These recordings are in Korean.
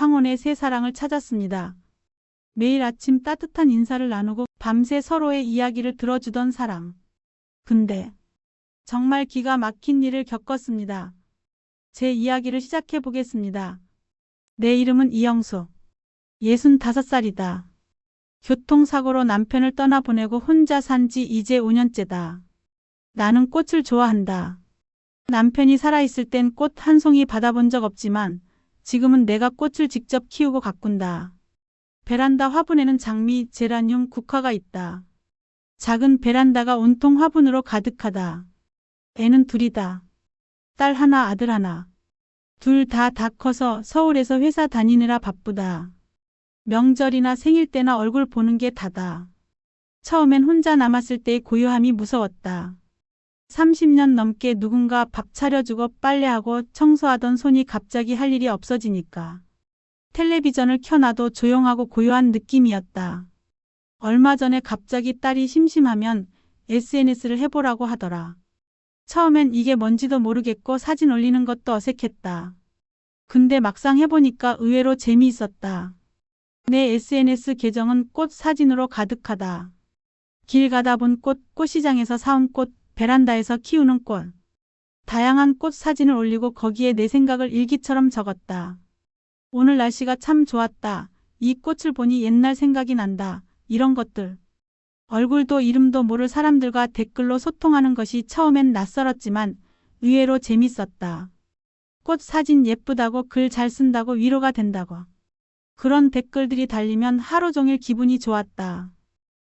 황혼의 새 사랑을 찾았습니다. 매일 아침 따뜻한 인사를 나누고 밤새 서로의 이야기를 들어주던 사람. 근데 정말 기가 막힌 일을 겪었습니다. 제 이야기를 시작해 보겠습니다. 내 이름은 이영수. 65살이다. 교통사고로 남편을 떠나보내고 혼자 산 지 이제 5년째다. 나는 꽃을 좋아한다. 남편이 살아있을 땐 꽃 한 송이 받아본 적 없지만 지금은 내가 꽃을 직접 키우고 가꾼다. 베란다 화분에는 장미, 제라늄, 국화가 있다. 작은 베란다가 온통 화분으로 가득하다. 애는 둘이다. 딸 하나, 아들 하나. 둘 다 커서 서울에서 회사 다니느라 바쁘다. 명절이나 생일 때나 얼굴 보는 게 다다. 처음엔 혼자 남았을 때의 고요함이 무서웠다. 30년 넘게 누군가 밥 차려주고 빨래하고 청소하던 손이 갑자기 할 일이 없어지니까. 텔레비전을 켜놔도 조용하고 고요한 느낌이었다. 얼마 전에 갑자기 딸이 심심하면 SNS를 해보라고 하더라. 처음엔 이게 뭔지도 모르겠고 사진 올리는 것도 어색했다. 근데 막상 해보니까 의외로 재미있었다. 내 SNS 계정은 꽃 사진으로 가득하다. 길 가다 본 꽃, 꽃시장에서 사온 꽃, 베란다에서 키우는 꽃. 다양한 꽃 사진을 올리고 거기에 내 생각을 일기처럼 적었다. 오늘 날씨가 참 좋았다. 이 꽃을 보니 옛날 생각이 난다. 이런 것들. 얼굴도 이름도 모를 사람들과 댓글로 소통하는 것이 처음엔 낯설었지만 의외로 재밌었다. 꽃 사진 예쁘다고 글 잘 쓴다고 위로가 된다고. 그런 댓글들이 달리면 하루 종일 기분이 좋았다.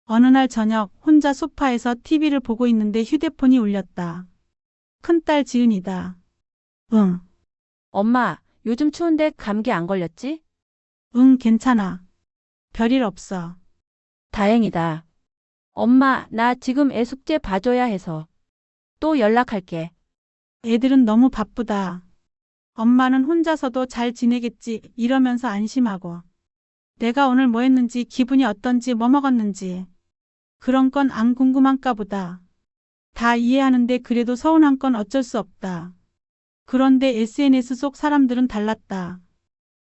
어느 날 저녁 혼자 소파에서 TV를 보고 있는데 휴대폰이 울렸다. 큰딸 지은이다. 응. 엄마, 요즘 추운데 감기 안 걸렸지? 응, 괜찮아. 별일 없어. 다행이다. 엄마, 나 지금 애 숙제 봐줘야 해서. 또 연락할게. 애들은 너무 바쁘다. 엄마는 혼자서도 잘 지내겠지 이러면서 안심하고. 내가 오늘 뭐 했는지 기분이 어떤지 뭐 먹었는지. 그런 건 안 궁금한가 보다. 다 이해하는데 그래도 서운한 건 어쩔 수 없다. 그런데 SNS 속 사람들은 달랐다.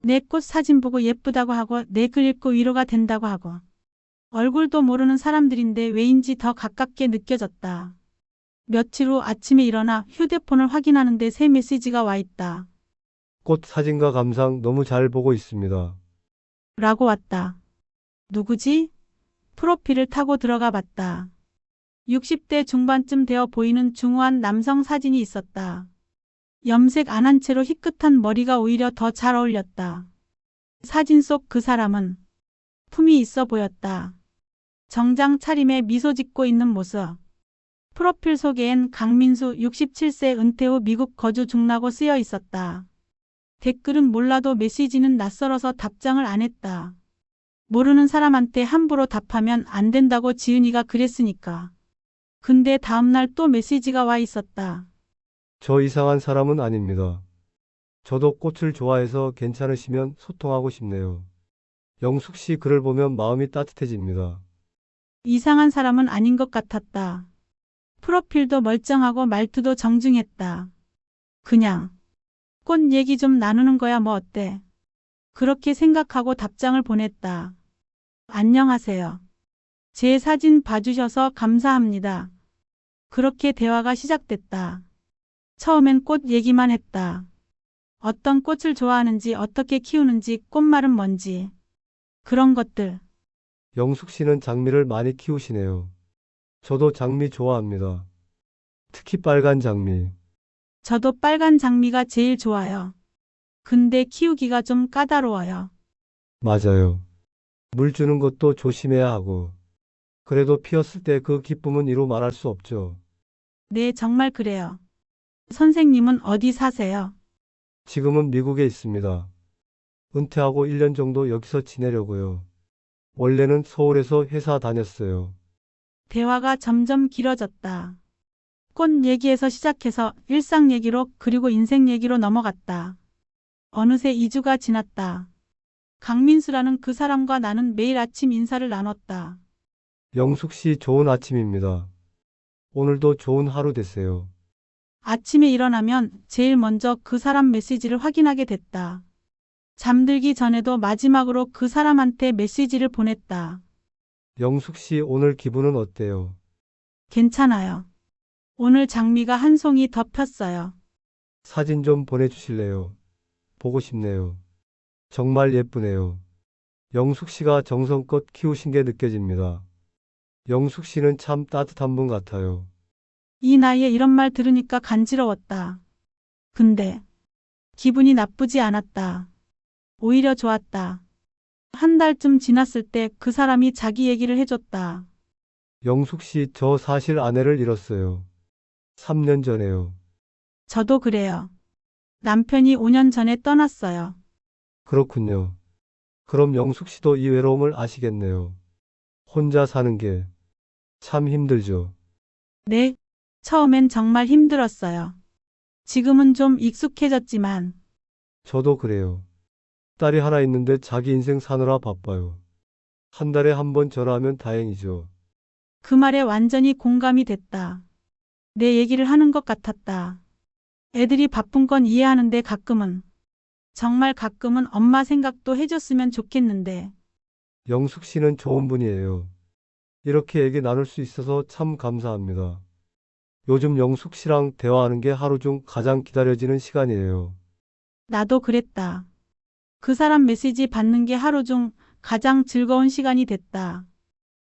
내 꽃 사진 보고 예쁘다고 하고 내 글 읽고 위로가 된다고 하고. 얼굴도 모르는 사람들인데 왜인지 더 가깝게 느껴졌다. 며칠 후 아침에 일어나 휴대폰을 확인하는데 새 메시지가 와 있다. 꽃 사진과 감상 너무 잘 보고 있습니다. 라고 왔다. 누구지? 프로필을 타고 들어가 봤다. 60대 중반쯤 되어 보이는 중후한 남성 사진이 있었다. 염색 안 한 채로 희끗한 머리가 오히려 더 잘 어울렸다. 사진 속 그 사람은 품이 있어 보였다. 정장 차림에 미소 짓고 있는 모습. 프로필 소개엔 강민수 67세 은퇴 후 미국 거주 중라고 쓰여 있었다. 댓글은 몰라도 메시지는 낯설어서 답장을 안 했다. 모르는 사람한테 함부로 답하면 안 된다고 지은이가 그랬으니까. 근데 다음날 또 메시지가 와 있었다. 저 이상한 사람은 아닙니다. 저도 꽃을 좋아해서 괜찮으시면 소통하고 싶네요. 영숙 씨 글을 보면 마음이 따뜻해집니다. 이상한 사람은 아닌 것 같았다. 프로필도 멀쩡하고 말투도 정중했다. 그냥 꽃 얘기 좀 나누는 거야 뭐 어때? 그렇게 생각하고 답장을 보냈다. 안녕하세요. 제 사진 봐주셔서 감사합니다. 그렇게 대화가 시작됐다. 처음엔 꽃 얘기만 했다. 어떤 꽃을 좋아하는지, 어떻게 키우는지, 꽃말은 뭔지. 그런 것들. 영숙 씨는 장미를 많이 키우시네요. 저도 장미 좋아합니다. 특히 빨간 장미. 저도 빨간 장미가 제일 좋아요. 근데 키우기가 좀 까다로워요. 맞아요. 물 주는 것도 조심해야 하고. 그래도 피었을 때 그 기쁨은 이루 말할 수 없죠. 네, 정말 그래요. 선생님은 어디 사세요? 지금은 미국에 있습니다. 은퇴하고 1년 정도 여기서 지내려고요. 원래는 서울에서 회사 다녔어요. 대화가 점점 길어졌다. 꽃 얘기에서 시작해서 일상 얘기로 그리고 인생 얘기로 넘어갔다. 어느새 2주가 지났다. 강민수라는 그 사람과 나는 매일 아침 인사를 나눴다. 영숙 씨 좋은 아침입니다. 오늘도 좋은 하루 되세요. 아침에 일어나면 제일 먼저 그 사람 메시지를 확인하게 됐다. 잠들기 전에도 마지막으로 그 사람한테 메시지를 보냈다. 영숙 씨 오늘 기분은 어때요? 괜찮아요. 오늘 장미가 한 송이 더 폈어요. 사진 좀 보내주실래요? 보고 싶네요. 정말 예쁘네요. 영숙 씨가 정성껏 키우신 게 느껴집니다. 영숙 씨는 참 따뜻한 분 같아요. 이 나이에 이런 말 들으니까 간지러웠다. 근데 기분이 나쁘지 않았다. 오히려 좋았다. 한 달쯤 지났을 때 그 사람이 자기 얘기를 해줬다. 영숙 씨, 저 사실 아내를 잃었어요. 3년 전에요. 저도 그래요. 남편이 5년 전에 떠났어요. 그렇군요. 그럼 영숙 씨도 이 외로움을 아시겠네요. 혼자 사는 게 참 힘들죠. 네, 처음엔 정말 힘들었어요. 지금은 좀 익숙해졌지만 저도 그래요. 딸이 하나 있는데 자기 인생 사느라 바빠요. 한 달에 한 번 전화하면 다행이죠. 그 말에 완전히 공감이 됐다. 내 얘기를 하는 것 같았다. 애들이 바쁜 건 이해하는데 가끔은, 정말 가끔은 엄마 생각도 해줬으면 좋겠는데, 영숙 씨는 좋은 분이에요. 이렇게 얘기 나눌 수 있어서 참 감사합니다. 요즘 영숙 씨랑 대화하는 게 하루 중 가장 기다려지는 시간이에요. 나도 그랬다. 그 사람 메시지 받는 게 하루 중 가장 즐거운 시간이 됐다.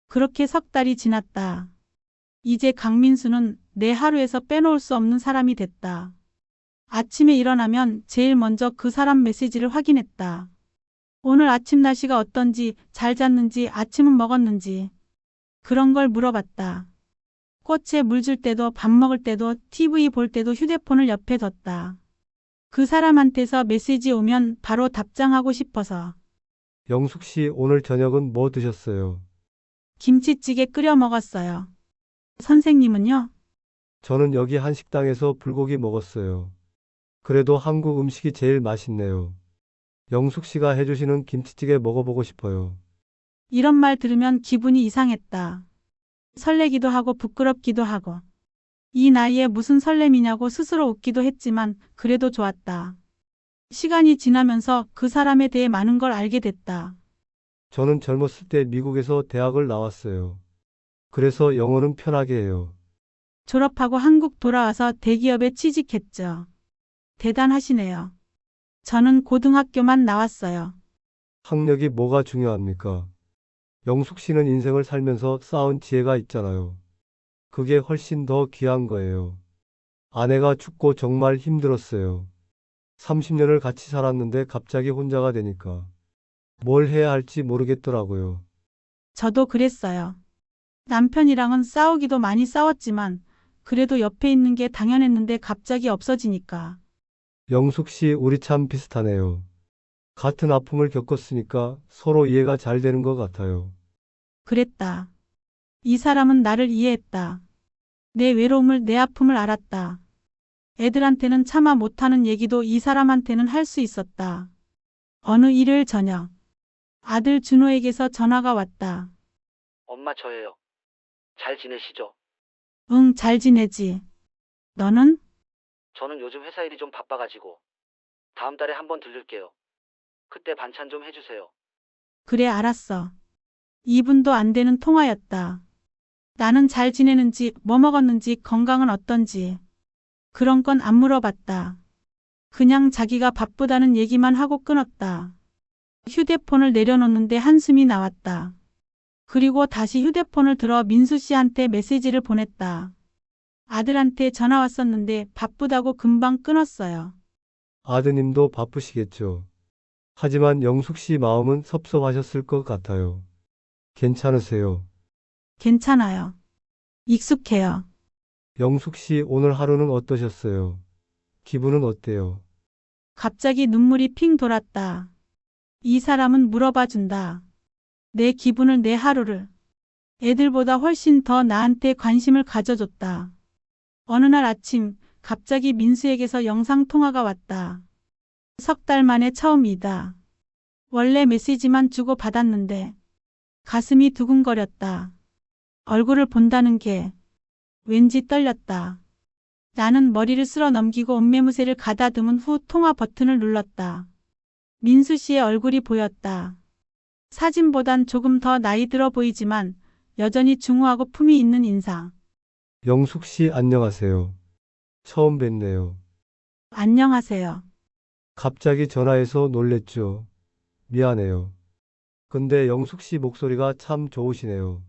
그렇게 석 달이 지났다. 이제 강민수는 내 하루에서 빼놓을 수 없는 사람이 됐다. 아침에 일어나면 제일 먼저 그 사람 메시지를 확인했다. 오늘 아침 날씨가 어떤지, 잘 잤는지, 아침은 먹었는지, 그런 걸 물어봤다. 꽃에 물 줄 때도, 밥 먹을 때도, TV 볼 때도 휴대폰을 옆에 뒀다. 그 사람한테서 메시지 오면 바로 답장하고 싶어서. 영숙 씨, 오늘 저녁은 뭐 드셨어요? 김치찌개 끓여 먹었어요. 선생님은요? 저는 여기 한 식당에서 불고기 먹었어요. 그래도 한국 음식이 제일 맛있네요. 영숙 씨가 해주시는 김치찌개 먹어보고 싶어요. 이런 말 들으면 기분이 이상했다. 설레기도 하고 부끄럽기도 하고. 이 나이에 무슨 설렘이냐고 스스로 웃기도 했지만 그래도 좋았다. 시간이 지나면서 그 사람에 대해 많은 걸 알게 됐다. 저는 젊었을 때 미국에서 대학을 나왔어요. 그래서 영어는 편하게 해요. 졸업하고 한국 돌아와서 대기업에 취직했죠. 대단하시네요. 저는 고등학교만 나왔어요. 학력이 뭐가 중요합니까? 영숙 씨는 인생을 살면서 쌓은 지혜가 있잖아요. 그게 훨씬 더 귀한 거예요. 아내가 죽고 정말 힘들었어요. 30년을 같이 살았는데 갑자기 혼자가 되니까 뭘 해야 할지 모르겠더라고요. 저도 그랬어요. 남편이랑은 싸우기도 많이 싸웠지만 그래도 옆에 있는 게 당연했는데 갑자기 없어지니까. 영숙 씨, 우리 참 비슷하네요. 같은 아픔을 겪었으니까 서로 이해가 잘 되는 것 같아요. 그랬다. 이 사람은 나를 이해했다. 내 외로움을, 내 아픔을 알았다. 애들한테는 차마 못하는 얘기도 이 사람한테는 할 수 있었다. 어느 일요일 저녁, 아들 준호에게서 전화가 왔다. 엄마 저예요. 잘 지내시죠? 응, 잘 지내지. 너는? 저는 요즘 회사 일이 좀 바빠가지고 다음 달에 한번 들를게요. 그때 반찬 좀 해주세요. 그래, 알았어. 2분도 안 되는 통화였다. 나는 잘 지내는지, 뭐 먹었는지, 건강은 어떤지. 그런 건 안 물어봤다. 그냥 자기가 바쁘다는 얘기만 하고 끊었다. 휴대폰을 내려놓는데 한숨이 나왔다. 그리고 다시 휴대폰을 들어 민수 씨한테 메시지를 보냈다. 아들한테 전화 왔었는데 바쁘다고 금방 끊었어요. 아드님도 바쁘시겠죠. 하지만 영숙 씨 마음은 섭섭하셨을 것 같아요. 괜찮으세요? 괜찮아요. 익숙해요. 영숙 씨 오늘 하루는 어떠셨어요? 기분은 어때요? 갑자기 눈물이 핑 돌았다. 이 사람은 물어봐 준다. 내 기분을, 내 하루를. 애들보다 훨씬 더 나한테 관심을 가져줬다. 어느 날 아침 갑자기 민수에게서 영상통화가 왔다. 석 달 만에 처음이다. 원래 메시지만 주고 받았는데 가슴이 두근거렸다. 얼굴을 본다는 게 왠지 떨렸다. 나는 머리를 쓸어 넘기고 옷매무새를 가다듬은 후 통화 버튼을 눌렀다. 민수 씨의 얼굴이 보였다. 사진보단 조금 더 나이 들어 보이지만 여전히 중후하고 품이 있는 인상. 영숙 씨 안녕하세요. 처음 뵙네요. 안녕하세요. 갑자기 전화해서 놀랬죠. 미안해요. 근데 영숙 씨 목소리가 참 좋으시네요.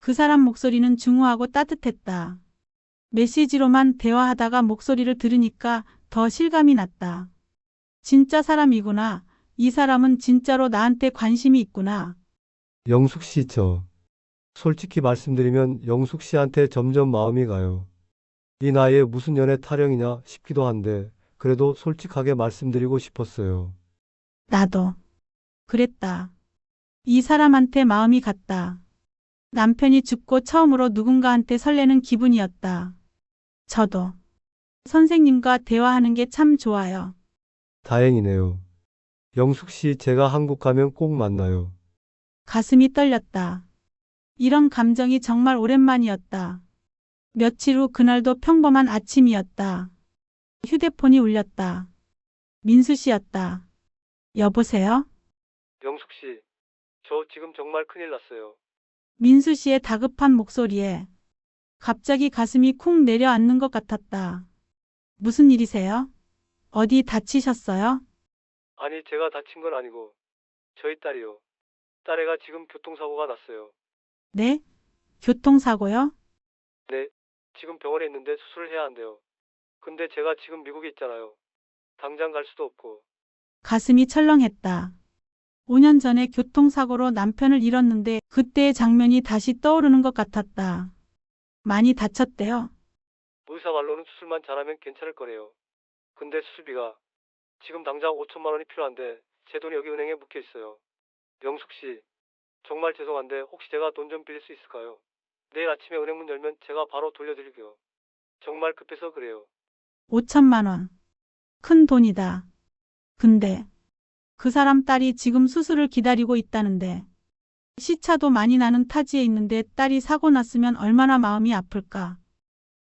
그 사람 목소리는 중후하고 따뜻했다. 메시지로만 대화하다가 목소리를 들으니까 더 실감이 났다. 진짜 사람이구나. 이 사람은 진짜로 나한테 관심이 있구나. 영숙 씨 솔직히 말씀드리면 영숙 씨한테 점점 마음이 가요. 이 나이에 무슨 연애 타령이냐 싶기도 한데 그래도 솔직하게 말씀드리고 싶었어요. 나도 그랬다. 이 사람한테 마음이 갔다. 남편이 죽고 처음으로 누군가한테 설레는 기분이었다. 저도 선생님과 대화하는 게 참 좋아요. 다행이네요. 영숙 씨 제가 한국 가면 꼭 만나요. 가슴이 떨렸다. 이런 감정이 정말 오랜만이었다. 며칠 후 그날도 평범한 아침이었다. 휴대폰이 울렸다. 민수 씨였다. 여보세요? 영숙 씨, 저 지금 정말 큰일 났어요. 민수 씨의 다급한 목소리에 갑자기 가슴이 쿵 내려앉는 것 같았다. 무슨 일이세요? 어디 다치셨어요? 아니, 제가 다친 건 아니고 저희 딸이요. 딸애가 지금 교통사고가 났어요. 네? 교통사고요? 네, 지금 병원에 있는데 수술을 해야 한대요. 근데 제가 지금 미국에 있잖아요. 당장 갈 수도 없고. 가슴이 철렁했다. 5년 전에 교통사고로 남편을 잃었는데 그때의 장면이 다시 떠오르는 것 같았다. 많이 다쳤대요. 의사 말로는 수술만 잘하면 괜찮을 거래요. 근데 수술비가 지금 당장 5천만 원이 필요한데 제 돈이 여기 은행에 묵혀 있어요. 영숙 씨, 정말 죄송한데 혹시 제가 돈 좀 빌릴 수 있을까요? 내일 아침에 은행 문 열면 제가 바로 돌려드릴게요. 정말 급해서 그래요. 5천만 원. 큰 돈이다. 근데 그 사람 딸이 지금 수술을 기다리고 있다는데 시차도 많이 나는 타지에 있는데 딸이 사고 났으면 얼마나 마음이 아플까.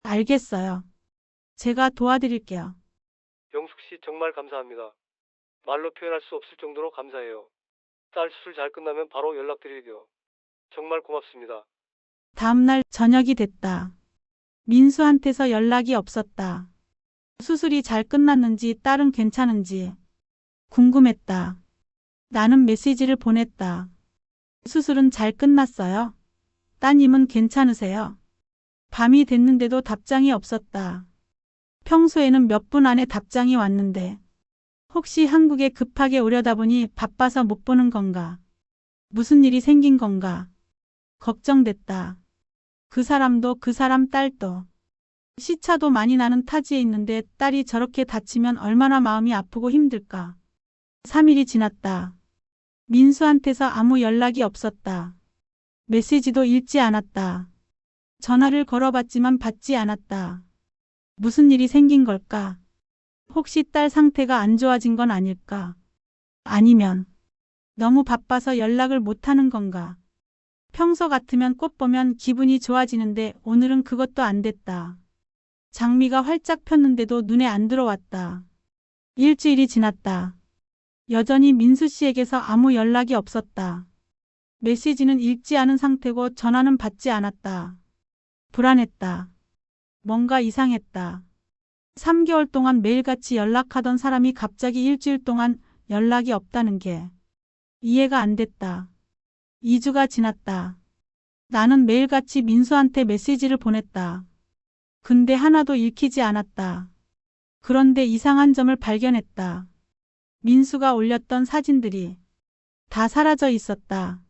알겠어요. 제가 도와드릴게요. 영숙 씨 정말 감사합니다. 말로 표현할 수 없을 정도로 감사해요. 딸 수술 잘 끝나면 바로 연락드릴게요. 정말 고맙습니다. 다음날 저녁이 됐다. 민수한테서 연락이 없었다. 수술이 잘 끝났는지 딸은 괜찮은지 궁금했다. 나는 메시지를 보냈다. 수술은 잘 끝났어요. 따님은 괜찮으세요? 밤이 됐는데도 답장이 없었다. 평소에는 몇 분 안에 답장이 왔는데 혹시 한국에 급하게 오려다 보니 바빠서 못 보는 건가? 무슨 일이 생긴 건가? 걱정됐다. 그 사람도 그 사람 딸도 시차도 많이 나는 타지에 있는데 딸이 저렇게 다치면 얼마나 마음이 아프고 힘들까? 3일이 지났다. 민수한테서 아무 연락이 없었다. 메시지도 읽지 않았다. 전화를 걸어봤지만 받지 않았다. 무슨 일이 생긴 걸까? 혹시 딸 상태가 안 좋아진 건 아닐까? 아니면 너무 바빠서 연락을 못하는 건가? 평소 같으면 꽃 보면 기분이 좋아지는데 오늘은 그것도 안 됐다. 장미가 활짝 폈는데도 눈에 안 들어왔다. 일주일이 지났다. 여전히 민수 씨에게서 아무 연락이 없었다. 메시지는 읽지 않은 상태고 전화는 받지 않았다. 불안했다. 뭔가 이상했다. 3개월 동안 매일같이 연락하던 사람이 갑자기 일주일 동안 연락이 없다는 게 이해가 안 됐다. 2주가 지났다. 나는 매일같이 민수한테 메시지를 보냈다. 근데 하나도 읽히지 않았다. 그런데 이상한 점을 발견했다. 민수가 올렸던 사진들이 다 사라져 있었다.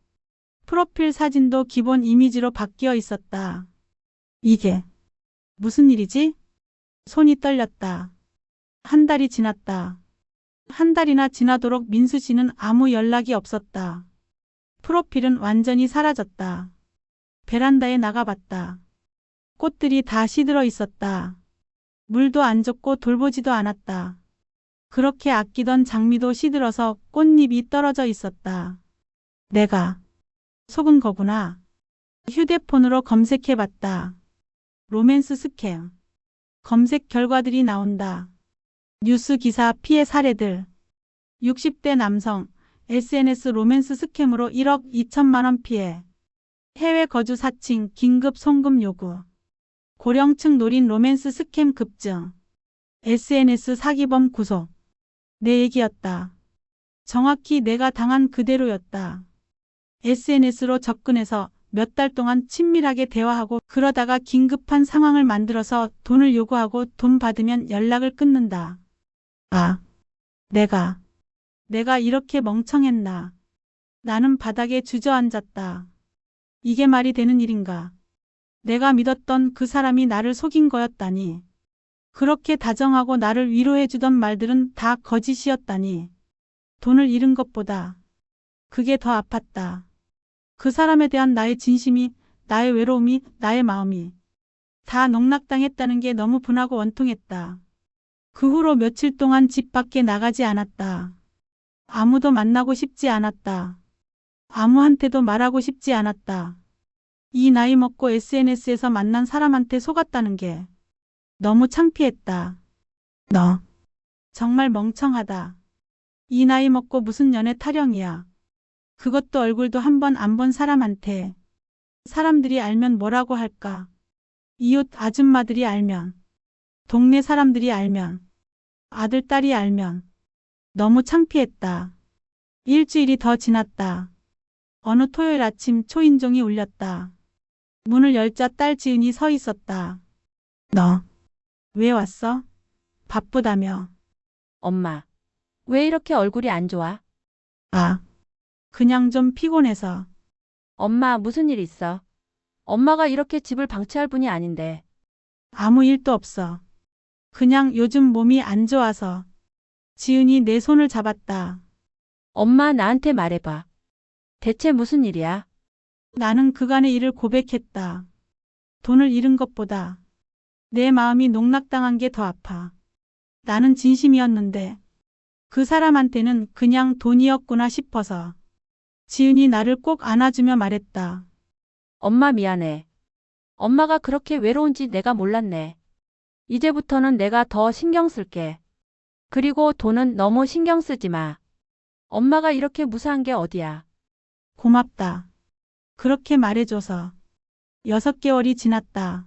프로필 사진도 기본 이미지로 바뀌어 있었다. 이게 무슨 일이지? 손이 떨렸다. 한 달이 지났다. 한 달이나 지나도록 민수 씨는 아무 연락이 없었다. 프로필은 완전히 사라졌다. 베란다에 나가봤다. 꽃들이 다 시들어 있었다. 물도 안 줬고 돌보지도 않았다. 그렇게 아끼던 장미도 시들어서 꽃잎이 떨어져 있었다. 내가 속은 거구나. 휴대폰으로 검색해봤다. 로맨스 스캠. 검색 결과들이 나온다. 뉴스 기사 피해 사례들. 60대 남성, SNS 로맨스 스캠으로 1억 2천만 원 피해. 해외 거주 사칭, 긴급 송금 요구. 고령층 노린 로맨스 스캠 급증. SNS 사기범 구속. 내 얘기였다. 정확히 내가 당한 그대로였다. SNS로 접근해서 몇 달 동안 친밀하게 대화하고 그러다가 긴급한 상황을 만들어서 돈을 요구하고 돈 받으면 연락을 끊는다. 아, 내가 이렇게 멍청했나. 나는 바닥에 주저앉았다. 이게 말이 되는 일인가. 내가 믿었던 그 사람이 나를 속인 거였다니. 그렇게 다정하고 나를 위로해주던 말들은 다 거짓이었다니. 돈을 잃은 것보다 그게 더 아팠다. 그 사람에 대한 나의 진심이, 나의 외로움이, 나의 마음이 다 농락당했다는 게 너무 분하고 원통했다. 그 후로 며칠 동안 집 밖에 나가지 않았다. 아무도 만나고 싶지 않았다. 아무한테도 말하고 싶지 않았다. 이 나이 먹고 SNS에서 만난 사람한테 속았다는 게 너무 창피했다. 너 정말 멍청하다. 이 나이 먹고 무슨 연애 타령이야. 그것도 얼굴도 한 번 안 본 사람한테. 사람들이 알면 뭐라고 할까? 이웃 아줌마들이 알면, 동네 사람들이 알면, 아들, 딸이 알면. 너무 창피했다. 일주일이 더 지났다. 어느 토요일 아침 초인종이 울렸다. 문을 열자 딸 지은이 서 있었다. 너 왜 왔어? 바쁘다며. 엄마, 왜 이렇게 얼굴이 안 좋아? 아, 그냥 좀 피곤해서. 엄마, 무슨 일 있어? 엄마가 이렇게 집을 방치할 분이 아닌데. 아무 일도 없어. 그냥 요즘 몸이 안 좋아서. 지은이 내 손을 잡았다. 엄마, 나한테 말해봐. 대체 무슨 일이야? 나는 그간의 일을 고백했다. 돈을 잃은 것보다 내 마음이 농락당한 게 더 아파. 나는 진심이었는데 그 사람한테는 그냥 돈이었구나 싶어서. 지은이 나를 꼭 안아주며 말했다. 엄마, 미안해. 엄마가 그렇게 외로운지 내가 몰랐네. 이제부터는 내가 더 신경 쓸게. 그리고 돈은 너무 신경 쓰지 마. 엄마가 이렇게 무사한 게 어디야. 고맙다. 그렇게 말해줘서. 6개월이 지났다.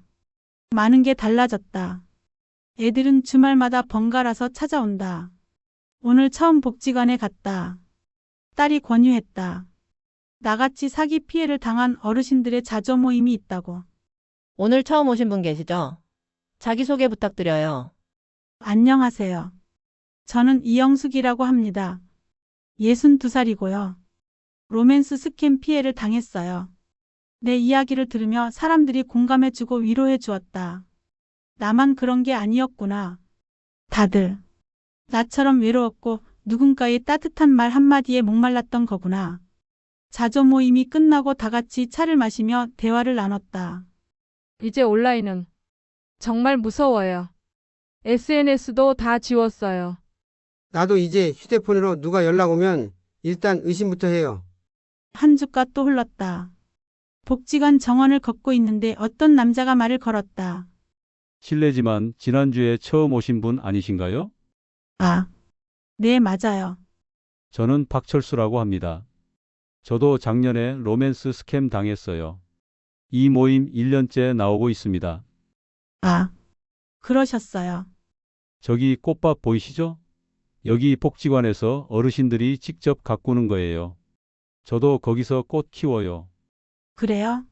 많은 게 달라졌다. 애들은 주말마다 번갈아서 찾아온다. 오늘 처음 복지관에 갔다. 딸이 권유했다. 나같이 사기 피해를 당한 어르신들의 자조 모임이 있다고. 오늘 처음 오신 분 계시죠? 자기소개 부탁드려요. 안녕하세요. 저는 이영숙이라고 합니다. 62살이고요. 로맨스 스캠 피해를 당했어요. 내 이야기를 들으며 사람들이 공감해주고 위로해 주었다. 나만 그런 게 아니었구나. 다들 나처럼 외로웠고 누군가의 따뜻한 말 한마디에 목말랐던 거구나. 자조 모임이 끝나고 다 같이 차를 마시며 대화를 나눴다. 이제 온라인은 정말 무서워요. SNS도 다 지웠어요. 나도 이제 휴대폰으로 누가 연락 오면 일단 의심부터 해요. 한 주가 또 흘렀다. 복지관 정원을 걷고 있는데 어떤 남자가 말을 걸었다. 실례지만 지난주에 처음 오신 분 아니신가요? 아, 네, 맞아요. 저는 박철수라고 합니다. 저도 작년에 로맨스 스캠 당했어요. 이 모임 1년째 나오고 있습니다. 아, 그러셨어요. 저기 꽃밭 보이시죠? 여기 복지관에서 어르신들이 직접 가꾸는 거예요. 저도 거기서 꽃 키워요. 그래요?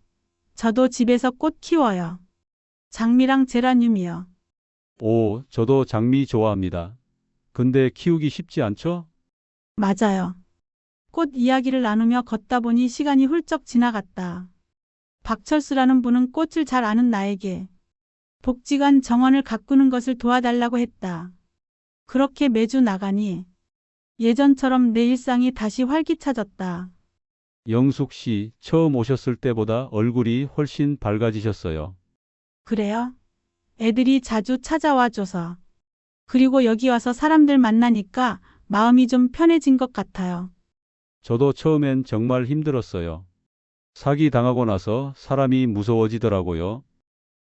저도 집에서 꽃 키워요. 장미랑 제라늄이요. 오, 저도 장미 좋아합니다. 근데 키우기 쉽지 않죠? 맞아요. 꽃 이야기를 나누며 걷다 보니 시간이 훌쩍 지나갔다. 박철수라는 분은 꽃을 잘 아는 나에게 복지관 정원을 가꾸는 것을 도와달라고 했다. 그렇게 매주 나가니 예전처럼 내 일상이 다시 활기차졌다. 영숙 씨, 처음 오셨을 때보다 얼굴이 훨씬 밝아지셨어요. 그래요? 애들이 자주 찾아와 줘서. 그리고 여기 와서 사람들 만나니까 마음이 좀 편해진 것 같아요. 저도 처음엔 정말 힘들었어요. 사기 당하고 나서 사람이 무서워지더라고요.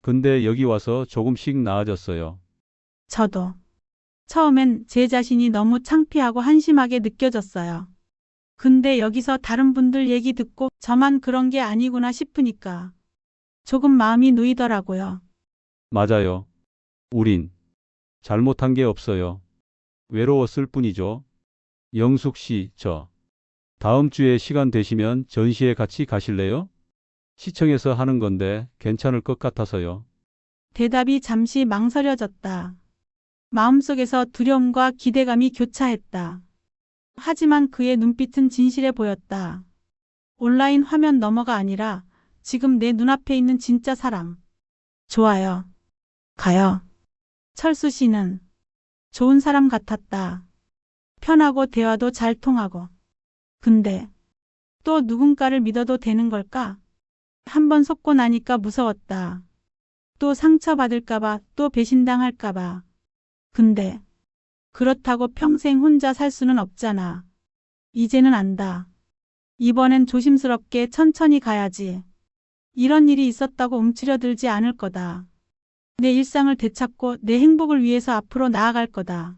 근데 여기 와서 조금씩 나아졌어요. 저도 처음엔 제 자신이 너무 창피하고 한심하게 느껴졌어요. 근데 여기서 다른 분들 얘기 듣고 저만 그런 게 아니구나 싶으니까 조금 마음이 놓이더라고요. 맞아요. 우린 잘못한 게 없어요. 외로웠을 뿐이죠. 영숙 씨, 다음 주에 시간 되시면 전시회 같이 가실래요? 시청에서 하는 건데 괜찮을 것 같아서요. 대답이 잠시 망설여졌다. 마음속에서 두려움과 기대감이 교차했다. 하지만 그의 눈빛은 진실해 보였다. 온라인 화면 너머가 아니라 지금 내 눈앞에 있는 진짜 사람. 좋아요. 가요. 철수 씨는 좋은 사람 같았다. 편하고 대화도 잘 통하고. 근데 또 누군가를 믿어도 되는 걸까? 한번 속고 나니까 무서웠다. 또 상처받을까봐, 또 배신당할까봐. 근데 그렇다고 평생 혼자 살 수는 없잖아. 이제는 안다. 이번엔 조심스럽게 천천히 가야지. 이런 일이 있었다고 움츠려들지 않을 거다. 내 일상을 되찾고 내 행복을 위해서 앞으로 나아갈 거다.